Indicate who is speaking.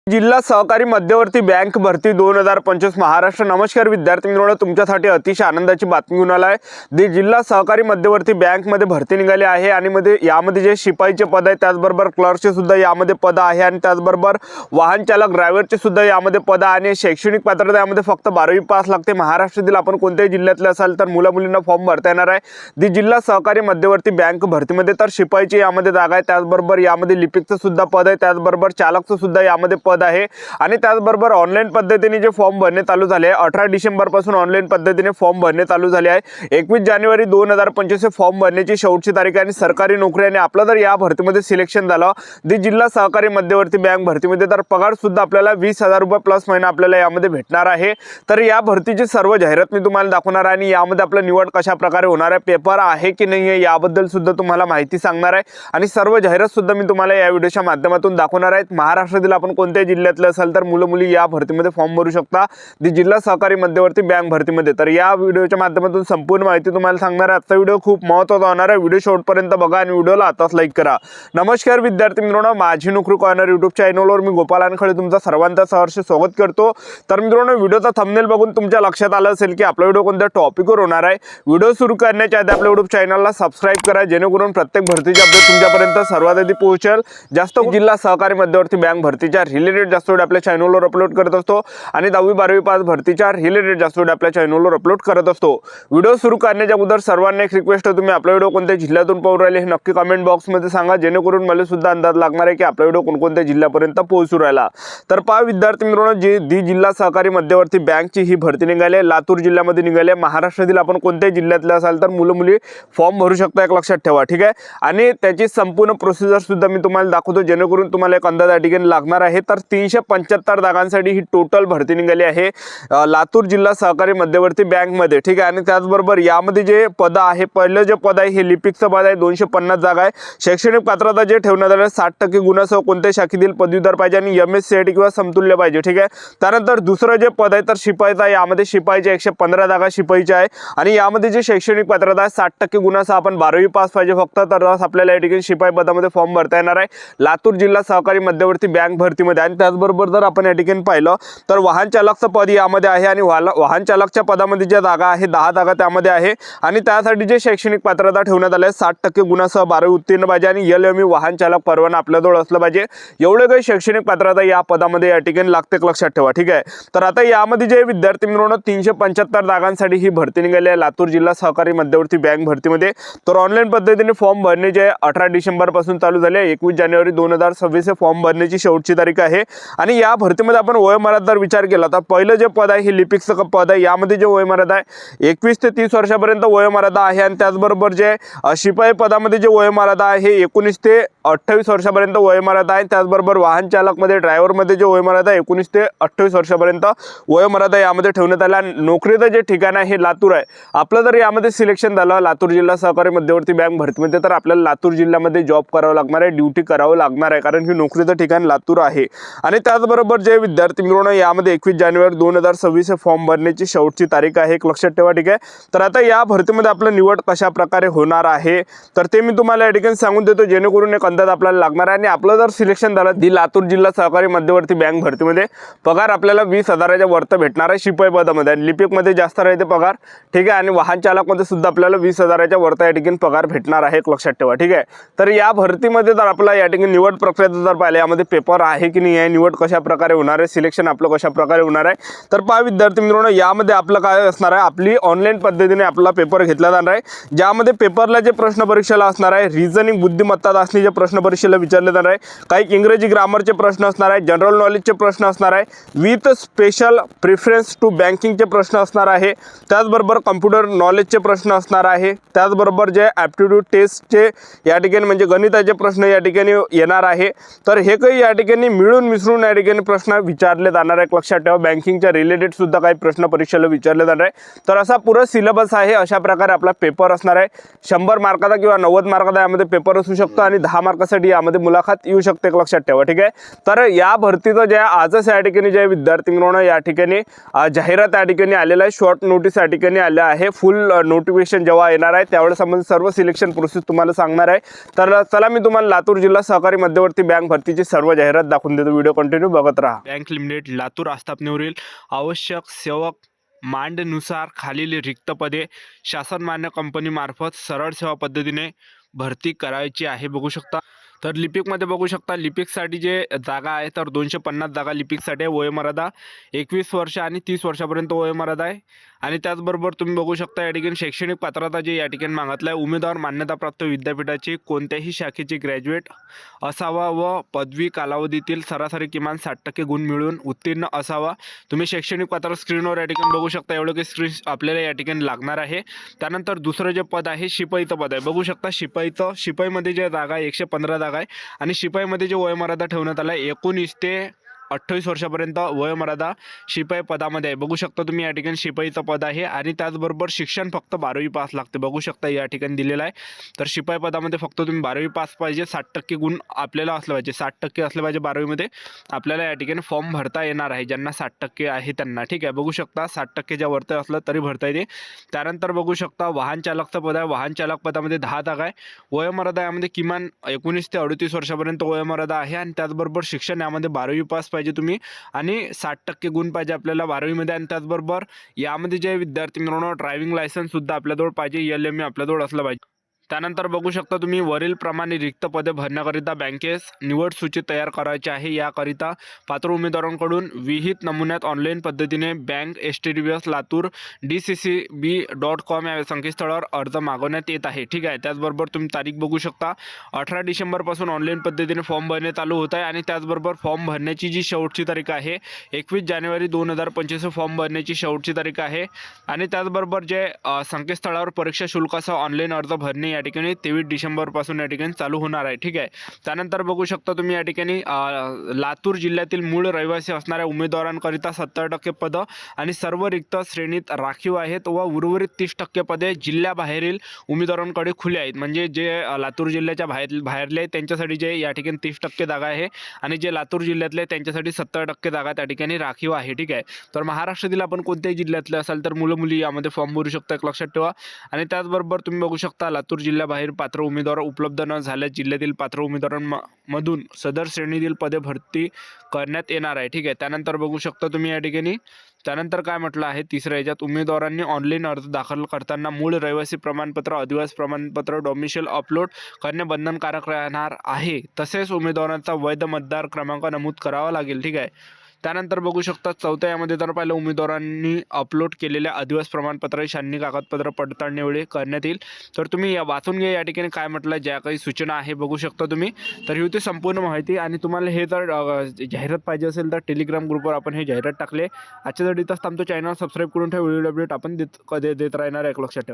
Speaker 1: जिल्हा सहकारी मध्यवर्ती बँक भरती 2025 महाराष्ट्र। नमस्कार विद्यार्थी मित्रांनो, तुमच्यासाठी अतिशय आनंदाची बातमी घेऊन आला आहे। जिल्हा सहकारी मध्यवर्ती बँक मध्ये भरती निघाली आहे आणि यामध्ये जे शिपाईचे पद आहे त्याचबरोबर क्लर्कचे सुद्धा यामध्ये पद आहे आणि त्याचबरोबर वाहन चालक ड्रायव्हरचे सुद्धा यामध्ये पद आणि शैक्षणिक पात्रता यामध्ये फक्त 12वी पास लागते। महाराष्ट्रातील आपण कोणत्याही जिल्ह्यातले असाल तर मुला मुलींना फॉर्म भरता येणार आहे। जिल्हा सहकारी मध्यवर्ती बँक भरतीमध्ये तर शिपाईची यामध्ये जागा आहे, त्याचबरोबर यामध्ये लिपिकचं सुद्धा पद आहे, त्याचबरोबर चालकचं सुद्धा यामध्ये पद आहे आणि त्याचबरोबर ऑनलाईन पद्धतीने जे फॉर्म भरणे चालू झाले आहे। 18 डिसेंबर पासून ऑनलाईन पद्धतीने फॉर्म भरणे चालू झाले आहे। 21 जानेवारी 2025 फॉर्म भरण्याची शेवटची तारीख आहे आणि सरकारी नोकरी आणि आपलं जर या भरतीमध्ये सिलेक्शन झालं जिल्हा सहकारी मध्यवर्ती बँक भरतीमध्ये तर पगार सुद्धा आपल्याला 20,000 रुपये प्लस महिना आपल्याला यामध्ये भेटणार आहे। तर या भरतीची सर्व जाहिरात मी तुम्हाला दाखवणार आहे आणि यामध्ये आपलं निवड कशा प्रकारे होणार आहे, पेपर आहे की नाही आहे याबद्दल सुद्धा तुम्हाला माहिती सांगणार आहे आणि सर्व जाहिरात सुद्धा मी तुम्हाला या व्हिडिओच्या माध्यमातून दाखवणार आहे। महाराष्ट्रातील आपण कोणत्याही जिल्ह्यातले असाल तर मुलं मुली या भरतीमध्ये फॉर्म भरू शकता जिल्हा सहकारी मध्यवर्ती बँक भरतीमध्ये। तर या व्हिडिओच्या माध्यमातून संपूर्ण माहिती तुम्हाला सांगणार आहे। आजचा व्हिडिओ खूप महत्त्वाचा होणार आहे, व्हिडिओ शेवटपर्यंत बघा आणि व्हिडिओला आताच लाईक करा। नमस्कार विद्यार्थी मित्रांनो, माझी नोकरी कॉर्नर यूट्यूब चॅनलवर मी गोपाल अनखळे तुमचं सर्वांचं सहर्ष स्वागत करतो। तर मित्रांनो, व्हिडिओचा थंबनेल बघून तुमच्या लक्षात आलं असेल की आपला व्हिडिओ कोणत्या टॉपिकवर होणार आहे। व्हिडिओ सुरू करण्याच्या आधी आपल्या यूट्यूब चॅनलला सबस्क्राइब करा जेणेकरून प्रत्येक भरतीची अपडेट तुमच्यापर्यंत सर्वात आधी पोहोचेल। जास्त जिल्हा सहकारी मध्यवर्ती बँक भरतीच्या रिलेटेड जास्त व्हिडिओ आपल्या चॅनलवर अपलोड करत असतो आणि 10वी 12वी पास भरतीच्या रिलेटेड जास्त व्हिडिओ आपल्या चॅनलवर अपलोड करत असतो। व्हिडिओ सुरू करण्याच्या अगोदर सर्वांना एक रिक्वेस्ट आहे, तुम्ही आपला व्हिडिओ कोणत्या जिल्ह्यातून पाहू राहिले हे नक्की कमेंट बॉक्समध्ये सांगा जेणेकरून मला सुद्धा अंदाज लागणार आहे की आपला व्हिडिओ कोणकोणत्या जिल्ह्यापर्यंत पोहोचू राहिला। तर पहा विद्यार्थी मित्रांनो, जिल्हा सहकारी मध्यवर्ती बँकची ही भरती निघाली आहे, लातूर जिल्ह्यामध्ये निघाली आहे। महाराष्ट्रातील आपण कोणत्याही जिल्ह्यातले असाल तर मुलं मुली फॉर्म भरू शकता, एक लक्षात ठेवा, ठीक आहे। आणि त्याची संपूर्ण प्रोसिजर सुद्धा मी तुम्हाला दाखवतो जेणेकरून तुम्हाला एक अंदाज या ठिकाणी लागणार आहे। तर 375 जागांसाठी ही टोटल भरती निघाली आहे लातूर जिल्हा सहकारी मध्यवर्ती बँक मध्ये, ठीक आहे। आणि त्याचबरोबर यामध्ये जे पद आहे, पहिलं जे पद आहे हे लिपिकचं पद आहे, 250 जागा आहे। शैक्षणिक पात्रता जे ठेवण्यात आले 60% गुणासह कोणत्या शाखेतील पदवीधर पाहिजे आणि MSCIT किंवा समतुल्य पाहिजे, ठीक आहे। त्यानंतर दुसरं जे पद आहे तर शिपाईचा, यामध्ये शिपाईच्या 115 जागा शिपाईच्या आहे आणि यामध्ये जे शैक्षणिक पात्रता आहे 60% गुणासह आपण 12वी पास पाहिजे फक्त, तर आपल्याला या ठिकाणी शिपाई पदामध्ये फॉर्म भरता येणार आहे लातूर जिल्हा सहकारी मध्यवर्ती बँक भरतीमध्ये। आणि त्याचबरोबर जर आपण या ठिकाणी पाहिलं तर वाहन चालकचं पद यामध्ये आहे आणि वाहन चालकच्या पदामध्ये ज्या जागा आहे 10 जागा त्यामध्ये आहे आणि त्यासाठी जे शैक्षणिक पात्रता ठेवण्यात आले 60% गुणासह 12वी उत्तीर्ण पाहिजे आणि LME वाहन चालक परवाना आपल्याजवळ असलं पाहिजे। एवढे काही शैक्षणिक पात्रता या पदामध्ये या ठिकाणी लागते, लक्षात ठेवा, ठीक आहे। तर आता यामध्ये जे विद्यार्थी मित्रांनो 375 जागांसाठी ही भरती निघाली आहे लातूर जिल्हा सहकारी मध्यवर्ती बँक भरतीमध्ये। तर ऑनलाईन पद्धतीने फॉर्म भरणे जे 18 डिसेंबर पासून चालू झाले, 21 जानेवारी 2026 फॉर्म भरण्याची शेवटची तारीख आहे। आणि या भरतीमध्ये आपण वयोमर्यादा जर विचार केला तर पहिलं जे पद आहे हे लिपिकचं पद आहे, यामध्ये जे वयोमर्यादा आहे 21 ते 30 वर्षापर्यंत वयोमर्यादा आहे आणि त्याचबरोबर जे शिपाई पदामध्ये जे वयोमर्यादा आहे हे 19 ते 28 वर्षापर्यंत वयोमर्यादा आहे। त्याचबरोबर वाहन चालक मध्ये ड्रायव्हर मध्ये जे वयोमर्यादा 19 ते 28 वर्षापर्यंत वयोमर्यादा यामध्ये ठेवण्यात आला। नोकरीचं जे ठिकाण आहे हे लातूर आहे। आपलं जर यामध्ये सिलेक्शन झालं लातूर जिल्हा सहकारी मध्यवर्ती बँक भरतीमध्ये तर आपल्याला लातूर जिल्ह्यामध्ये जॉब करावं लागणार आहे, ड्युटी करावं लागणार आहे, कारण ही नोकरीचं ठिकाण लातूर आहे। आणि त्याचबरोबर जे विद्यार्थी मित्रांनो यामध्ये 21 जानेवारी 2026 फॉर्म भरण्याची शेवटची तारीख आहे, एक लक्षात ठेवा, ठीक आहे। तर आता या भरतीमध्ये आपलं निवड कशा प्रकारे होणार आहे तर ते मी तुम्हाला या ठिकाणी सांगून देतो जेणेकरून एक अंदाज आपल्याला लागणार आहे। आणि आपलं जर सिलेक्शन झालं लातूर जिल्हा सहकारी मध्यवर्ती बँक भरतीमध्ये पगार आपल्याला 20,000च्या वरती भेटणार आहे शिपाई पदामध्ये आणि लिपिकमध्ये जास्त राहते पगार, ठीक आहे। आणि वाहन चालकमध्ये सुद्धा आपल्याला 20,000च्या वरती या ठिकाणी पगार भेटणार आहे, एक लक्षात ठेवा, ठीक आहे। तर या भरतीमध्ये जर आपला या ठिकाणी निवड प्रक्रिया जर पाहिलं यामध्ये पेपर आहे की नाही आहे, निवड कशा प्रकारे होणार आहे, सिलेक्शन आपलं कशा प्रकारे होणार आहे तर पहा विद्यार्थी मित्रांनो यामध्ये आपलं काय असणार आहे, आपली ऑनलाईन पद्धतीने आपला पेपर घेतला जाणार आहे ज्यामध्ये पेपरला जे प्रश्न परीक्षेला असणार आहे रिझनिंग बुद्धिमत्ता चाचणीचे प्रश्न परीक्षेला विचारले जाणार आहे, काही इंग्रजी ग्रामरचे प्रश्न असणार आहे, जनरल नॉलेजचे प्रश्न असणार आहे, विथ स्पेशल प्रिफरन्स टू बँकिंगचे प्रश्न असणार आहे, त्याचबरोबर कम्प्युटर नॉलेजचे प्रश्न असणार आहे, त्याचबरोबर जे ॲप्टिट्यूड टेस्टचे या ठिकाणी म्हणजे गणिताचे प्रश्न या ठिकाणी येणार आहे। तर हे काही या ठिकाणी मिळून मिसळून या ठिकाणी प्रश्न विचारले जाणार आहे, लक्षात ठेवा। बँकिंगच्या रिलेटेड सुद्धा काही प्रश्न परीक्षेला विचारले जाणार आहे। तर असा पुरा सिलेबस आहे, अशा प्रकारे आपला पेपर असणार आहे। 100 मार्काचा किंवा 90 मार्काचा यामध्ये पेपर असू शकतो आणि 10 मार्क मार्कासाठी यामध्ये मुलाखत येऊ शकते, एक लक्षात ठेवा, ठीक आहे. तर या भरतीचं जे आजच या ठिकाणी जे विद्यार्थी मित्रांनो या ठिकाणी जाहिरात या ठिकाणी आलेलं आहे, शॉर्ट नोटीस या ठिकाणी आले आहे. फुल नोटिफिकेशन जेव्हा येणार आहे त्यावेळेस आपण सर्व सिलेक्शन प्रोसेस तुम्हाला सांगणार आहे. तर चला मी तुम्हाला लातूर जिल्हा सहकारी मध्यवर्ती बँक भरतीची सर्व जाहिरात दाखवून देतो. व्हिडिओ कंटिन्यू बघत राहा. बँक लिमिटेड लातूर आस्थापनेवरील आवश्यक सेवक मांडनुसार खालील रिक्त पदे शासन मान्य कंपनीमार्फत सरळ सेवा पद्धतीने भरती करायची आहे. बघू शकता. तर लिपिकमध्ये बघू शकता, लिपिकसाठी जे जागा आहे तर 250 जागा लिपिकसाठी आहे. वयोमर्यादा 21 वर्ष आणि 30 वर्षापर्यंत वयोमर्यादा आहे. आणि त्याचबरोबर तुम्ही बघू शकता या ठिकाणी शैक्षणिक पात्रता जे या ठिकाणी मागितलं आहे, उमेदवार मान्यताप्राप्त विद्यापीठाची कोणत्याही शाखेची ग्रॅज्युएट असावा व पदवी कालावधीतील सरासरी किमान 60% गुण मिळवून उत्तीर्ण असावा. तुम्ही शैक्षणिक पात्र स्क्रीनवर या ठिकाणी बघू शकता, एवढं काही स्क्रीन आपल्याला या ठिकाणी लागणार आहे. त्यानंतर दुसरं जे पद आहे शिपाईचं पद आहे. बघू शकता शिपाईमध्ये जे जागा आहे 115 जागा आहे. आणि शिपाईमध्ये जे वयोमर्यादा ठेवण्यात आला आहे 19 ते 28 वर्षापर्यंत वयोमर्यादा शिपाई पदामध्ये आहे. बघू शकता तुम्ही या ठिकाणी शिपाईचं पद आहे. आणि त्याचबरोबर शिक्षण फक्त 12वी पास लागते. बघू शकता या ठिकाणी दिलेलं आहे. तर शिपाई पदामध्ये फक्त तुम्ही 12वी पास पाहिजे, 60% गुण आपल्याला असलं पाहिजे, 60% असले पाहिजे 12वीमध्ये. आपल्याला या ठिकाणी फॉर्म भरता येणार आहे ज्यांना 60% आहे त्यांना, ठीक आहे. बघू शकता 60% वरती असलं तरी भरता येते. त्यानंतर बघू शकता वाहन चालकचं पद आहे. वाहन चालक पदामध्ये 10 जागा आहे. वयोमर्यादा यामध्ये किमान 19 ते 38 वर्षापर्यंत वयोमर्यादा आहे. आणि त्याचबरोबर शिक्षण यामध्ये 12वी पास पाहिजे तुम्ही आणि 60% गुण पाहिजे आपल्याला 12वीमध्ये. आणि त्याचबरोबर यामध्ये जे विद्यार्थी मित्रांनो ड्रायव्हिंग लायसन्स सुद्धा आपल्याजवळ पाहिजे, LME आपल्याजवळ असलं पाहिजे. त्यानंतर बघू शकता तुम्ही वरील प्रमाणे रिक्त पदे भरण्याकरिता बँकेस निवड सूची तयार करायची आहे. याकरिता पात्र उमेदवारांकडून विहित नमुन्यात ऑनलाईन पद्धतीने बँक HTTPS लातूर DCCB.com या संकेतस्थळावर अर्ज मागवण्यात येत आहे, ठीक आहे. त्याचबरोबर तुम्ही तारीख बघू शकता, 18 डिसेंबरपासून ऑनलाईन पद्धतीने फॉर्म भरणे चालू होत आहे. आणि त्याचबरोबर फॉर्म भरण्याची जी शेवटची तारीख आहे 21 जानेवारी 2025 फॉर्म भरण्याची शेवटची तारीख आहे. आणि त्याचबरोबर जे संकेतस्थळावर परीक्षा शुल्कासह ऑनलाईन अर्ज भरणे या ठिकाणी 23 डिसेंबरपासून या ठिकाणी चालू होणार आहे, ठीक आहे. त्यानंतर बघू शकता तुम्ही या ठिकाणी लातूर जिल्ह्यातील मूळ रहिवासी असणाऱ्या उमेदवारांकरिता 70% पदं आणि सर्व रिक्त श्रेणीत राखीव आहेत व उर्वरित 30% पदे जिल्ह्याबाहेरील उमेदवारांकडे खुले आहेत. म्हणजे जे लातूर जिल्ह्याच्या बाहेरले आहेत त्यांच्यासाठी जे या ठिकाणी 30% जागा आहे आणि जे लातूर जिल्ह्यातले त्यांच्यासाठी 70% जागा त्या ठिकाणी राखीव आहे, ठीक आहे. तर महाराष्ट्रातील आपण कोणत्याही जिल्ह्यातले असाल तर मुलं मुली यामध्ये फॉर्म भरू शकता, एक लक्षात ठेवा. आणि त्याचबरोबर तुम्ही बघू शकता लातूर जिल्ह्याबाहेर पात्र उमेदवार उपलब्ध न झाल्यास जिल्ह्यातील पात्र उमेदवारांमधून सदर श्रेणीतील पदे भरती करण्यात येणार आहे, ठीक आहे. त्यानंतर बघू शकता तुम्ही या ठिकाणी त्यानंतर काय म्हटलं आहे तिसऱ्या याच्यात, उमेदवारांनी ऑनलाईन अर्ज दाखल करताना मूळ रहिवासी प्रमाणपत्र, अधिवास प्रमाणपत्र, डोमिशियल अपलोड करणे बंधनकारक राहणार आहे. तसेच उमेदवारांचा वैध मतदार क्रमांक नमूद करावा लागेल, ठीक आहे. त्यानंतर बघू शकता चौथ्या यामध्ये जर पाहिलं, उमेदवारांनी अपलोड केलेल्या अधिवास प्रमाणपत्र शासनीय कागदपत्र पडताळणीवेळी करण्यात येईल. तर तुम्ही या वाचून घ्या या ठिकाणी काय म्हटलं, ज्या काही सूचना आहे बघू शकता तुम्ही. तर ही होती संपूर्ण माहिती. आणि तुम्हाला हे जर जाहिरात पाहिजे असेल तर टेलिग्राम ग्रुपवर आपण हे जाहिरात टाकले. आजच्या जर इथंच थांबतो. चॅनल सबस्क्राईब करून ठेवा. व्हिडिओ अपडेट आपण देत राहणार आहे, एक लक्षात ठेवा.